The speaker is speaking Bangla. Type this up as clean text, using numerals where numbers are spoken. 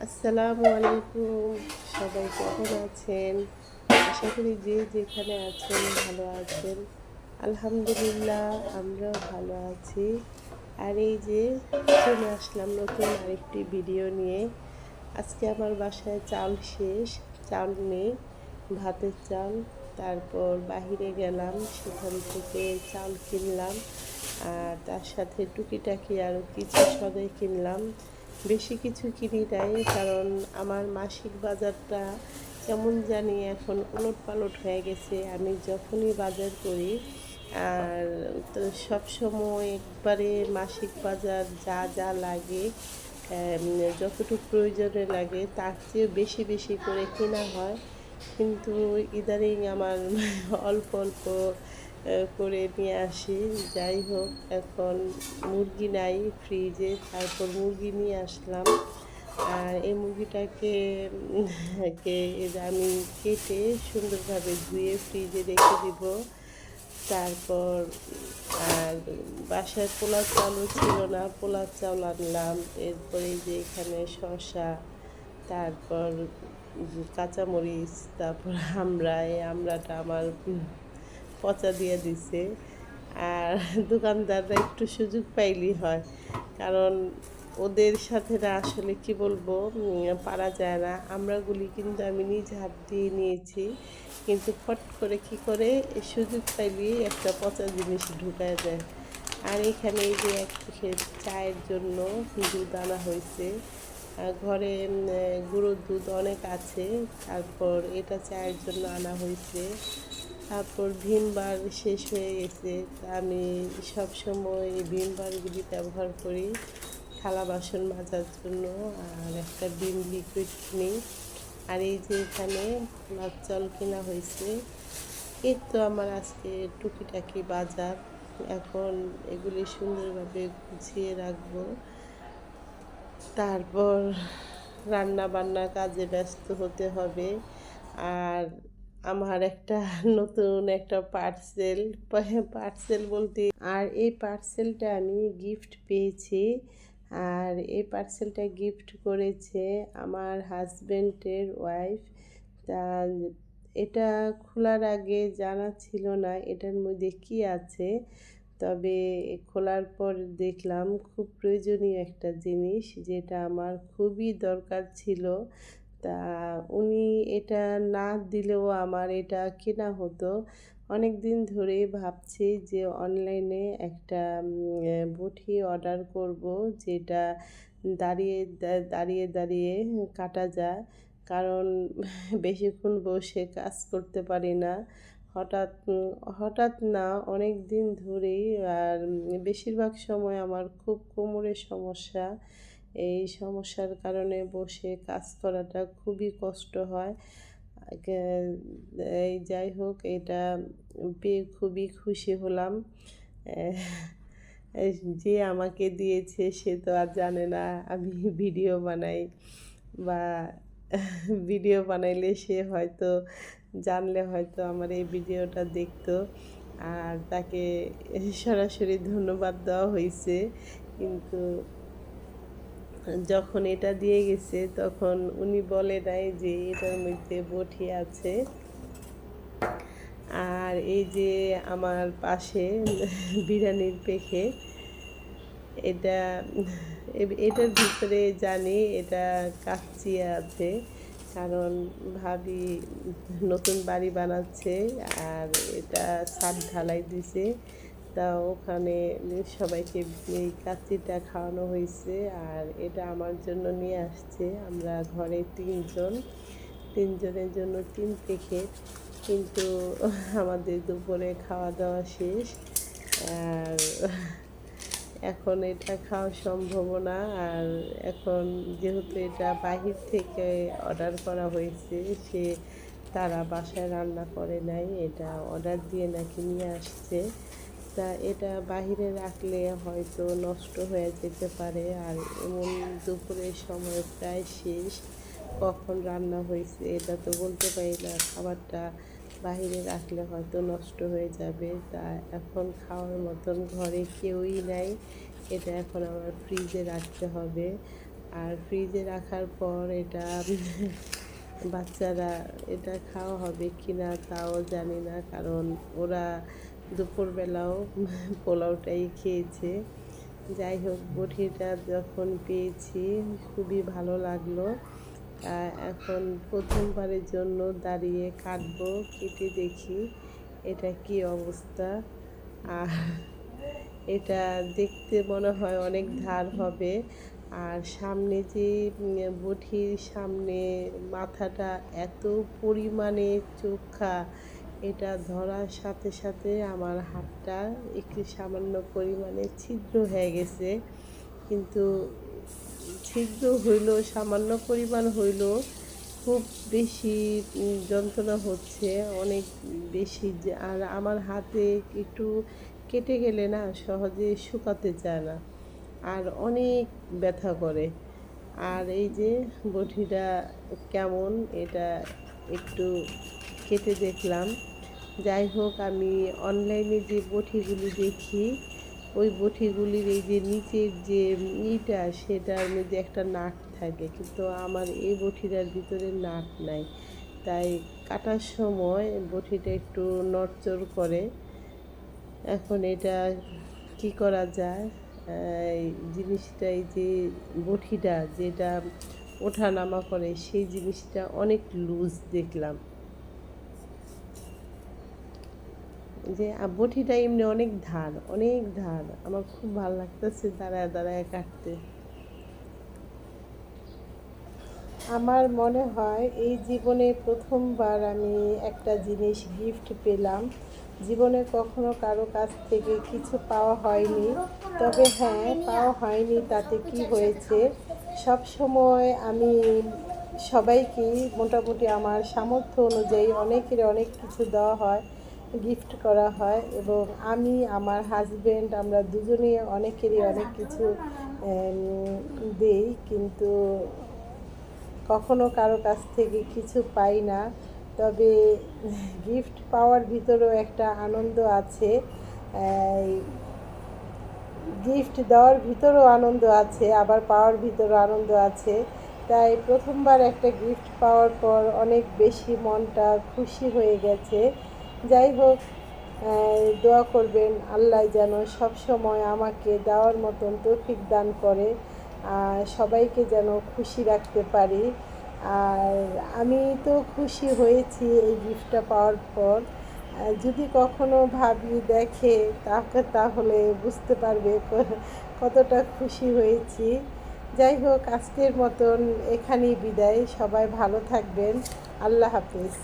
আসসালামু আলাইকুম। সবাই কেমন আছেন? আশা করি যে যেখানে আছেন ভালো আছেন। আলহামদুলিল্লাহ আমরাও ভালো আছি। আর এই যে চলে আসলাম নতুন আরেকটি ভিডিও নিয়ে। আজকে আমার বাসায় চাল শেষ, চাল নেই, ভাতের চাল। তারপর বাহিরে গেলাম, সেখান থেকে চাল কিনলাম। আর তার সাথে টুকিটাকি আরও কিছু সদাই কিনলাম। বেশি কিছু কিনি নাই, কারণ আমার মাসিক বাজারটা কেমন জানি এখন উলটপালট হয়ে গেছে। আমি যখনই বাজার করি আর তো সবসময় একবারে মাসিক বাজার যা যা লাগে, যতটুকু প্রয়োজনে লাগে তার চেয়ে বেশি বেশি করে কেনা হয়। কিন্তু ইদানিং আমার অল্প অল্প করে নিয়ে আসি। যাই হোক, এখন মুরগি নাই ফ্রিজে, তারপর মুরগি নিয়ে আসলাম। আর এই মুরগিটাকে আমি কেটে সুন্দরভাবে ধুয়ে ফ্রিজে রেখে দিব। তারপর আর বাসায় পোলাও চালও ছিল না, পোলাও চাল আনলাম। এরপরে যে এখানে শসা, তারপর কাঁচামরিচ, তারপর এই আমড়াটা আমার পচা দিয়ে দিছে। আর দোকানদাররা একটু সুযোগ পাইলেই হয়, কারণ ওদের সাথে না আসলে কি বলবো, পারা যায় না। আমড়াগুলি কিন্তু আমি নিজ হাত দিয়ে নিয়েছি, কিন্তু ফট করে কি করে সুযোগ পাইলেই একটা পচা জিনিস ঢুকায় দেয়। আর এখানে এই যে এক প্যাকেট চায়ের জন্য দুধ আনা হয়েছে। ঘরে গুঁড়োর দুধ অনেক আছে, তারপর এটা চায়ের জন্য আনা হয়েছে। তারপর ভীম বার শেষ হয়ে গেছে, তা আমি সবসময় এই ভীম বারগুলি ব্যবহার করি থালা বাসন মাজার জন্য। আর একটা ভীম লিকুইড কিনি। আর এই যে এখানে লাল চাল কেনা হয়েছে। এই তো আমার আজকে টুকিটাকি বাজার। এখন এগুলি সুন্দরভাবে গুছিয়ে রাখবো। তারপর রান্না বান্না কাজে ব্যস্ত হতে হবে। আর আমার একটা নতুন একটা পার্সেল, পার্সেল বলতে, আর এই পার্সেলটা আমি গিফট পেয়েছি। আর এই পার্সেলটা গিফট করেছে আমার হাজব্যান্ডের ওয়াইফ। তা এটা খোলার আগে জানা ছিল না এটার মধ্যে কি আছে, তবে খোলার পর দেখলাম খুব প্রয়োজনীয় একটা জিনিস, যেটা আমার খুবই দরকার ছিল। তা উনি এটা না দিলেও আমার এটা কেনা হতো। অনেক দিন ধরেই ভাবছি যে অনলাইনে একটা বটি অর্ডার করব, যেটা দাঁড়িয়ে দাঁড়িয়ে দাঁড়িয়ে কাটা যায়। কারণ বেশিক্ষণ বসে কাজ করতে পারি না। হঠাৎ হঠাৎ না, অনেক দিন ধরেই। আর বেশিরভাগ সময় আমার খুব কোমরের সমস্যা। এই সমস্যার কারণে বসে কাজ করাটা খুবই কষ্ট হয়। এই যাই হোক, এটা পেয়ে খুবই খুশি হলাম। যে আমাকে দিয়েছে সে তো আর জানে না আমি ভিডিও বানাই, বা ভিডিও বানাইলে সে হয়তো জানলে হয়তো আমার এই ভিডিওটা দেখতো। আর তাকে সরাসরি ধন্যবাদ দেওয়া হয়েছে, কিন্তু যখন এটা দিয়ে গেছে তখন উনি বলে নাই যে এটার মধ্যে বটি আছে। আর এই যে আমার পাশে বিরিয়ানির প্যাকেট, এটা এটার ভিতরে জানি এটা কাচ্চিয়া আছে, কারণ ভাবি নতুন বাড়ি বানাচ্ছে আর এটা ছাদ ঢালাই দিছে। তা ওখানে সবাইকে এই কাচ্চিটা খাওয়ানো হয়েছে, আর এটা আমার জন্য নিয়ে আসছে। আমরা ঘরে তিনজনের জন্য 3 প্যাকেট, কিন্তু আমাদের দুপুরে খাওয়া দাওয়া শেষ। আর এখন এটা খাওয়া সম্ভব না। আর এখন যেহেতু এটা বাহির থেকে অর্ডার করা হয়েছে, তারা বাসায় রান্না করে নাই, এটা অর্ডার দিয়ে নাকি নিয়ে আসছে। তা এটা বাহিরে রাখলে হয়তো নষ্ট হয়ে যেতে পারে। আর এমন দুপুরের সময় প্রায় শেষ, কখন রান্না হয়েছে এটা তো বলতে পারি না। খাবারটা বাহিরে রাখলে হয়তো নষ্ট হয়ে যাবে। তা এখন খাওয়ার মতন ঘরে কেউই নাই, এটা এখন আমার ফ্রিজে রাখতে হবে। আর ফ্রিজে রাখার পর এটা বাচ্চারা এটা খাওয়া হবে কিনা তাও জানি না, কারণ ওরা দুপুরবেলাও পোলাওটাই খেয়েছে। যাই হোক, বটিটা যখন পেয়েছি খুবই ভালো লাগলো। এখন প্রথমবারের জন্য দাঁড়িয়ে কাটবো, কেটে দেখি এটা কি অবস্থা। আর এটা দেখতে মনে হয় অনেক ধার হবে। আর সামনে যে বটির সামনে মাথাটা এত পরিমাণে চোখা, এটা ধরার সাথে সাথে আমার হাতটা একটু সামান্য পরিমাণে ছিদ্র হয়ে গেছে। কিন্তু ছিদ্র হইল, সামান্য পরিমাণ হইল, খুব বেশি যন্ত্রণা হচ্ছে, অনেক বেশি। আর আমার হাতে একটু কেটে গেলে না সহজে শুকাতে চায় না, আর অনেক ব্যথা করে। আর এই যে বটিটা কেমন, এটা একটু কেটে দেখলাম। যাই হোক, আমি অনলাইনে যে বটিগুলি দেখি, ওই বটিগুলির এই যে নিচের যে ইটা, সেটার মধ্যে একটা নাট থাকে, কিন্তু আমার এই বটিটার ভিতরে নাট নাই। তাই কাটার সময় বটিটা একটু নড়চড় করে। এখন এটা কি করা যায়? এই জিনিসটা, এই যে বটিটা যেটা ওঠা নামা করে, সেই জিনিসটা অনেক লুজ দেখলাম। যে বটিটা এমনি অনেক ধার, অনেক ধার। আমার খুব ভালো লাগতেছে দাঁড়ায় দাঁড়ায় কাটতে। আমার মনে হয় এই জীবনে প্রথমবার আমি একটা জিনিস গিফট পেলাম। জীবনে কখনো কারো কাছ থেকে কিছু পাওয়া হয়নি, তবে হ্যাঁ, পাওয়া হয়নি তাতে কি হয়েছে। সব সময় আমি সবাইকেই মোটামুটি আমার সামর্থ্য অনুযায়ী অনেকের অনেক কিছু দেওয়া হয়, গিফট করা হয়, এবং আমি আমার হাজব্যান্ড আমরা দুজনেই অনেকেরই অনেক কিছু দেই, কিন্তু কখনো কারো কাছ থেকে কিছু পাই না। তবে গিফট পাওয়ার ভিতরেও একটা আনন্দ আছে, গিফট দেওয়ার ভিতরেও আনন্দ আছে, আবার পাওয়ার ভিতরেও আনন্দ আছে। তাই প্রথমবার একটা গিফট পাওয়ার পর অনেক বেশি মনটা খুশি হয়ে গেছে। যাই হোক, দোয়া করবেন আল্লাহ যেন সব সময় আমাকে দেওয়ার মতন তৌফিক দান করে, সবাইকে যেন খুশি রাখতে পারি। আর আমি তো খুশি হয়েছি এই গিফটটা পাওয়ার পর। যদি কখনো ভাবি দেখে তাহলে বুঝতে পারবে কতটা খুশি হয়েছি। যাই হোক, আজকের মতন এখানেই বিদায়। সবাই ভালো থাকবেন। আল্লাহ হাফেজ।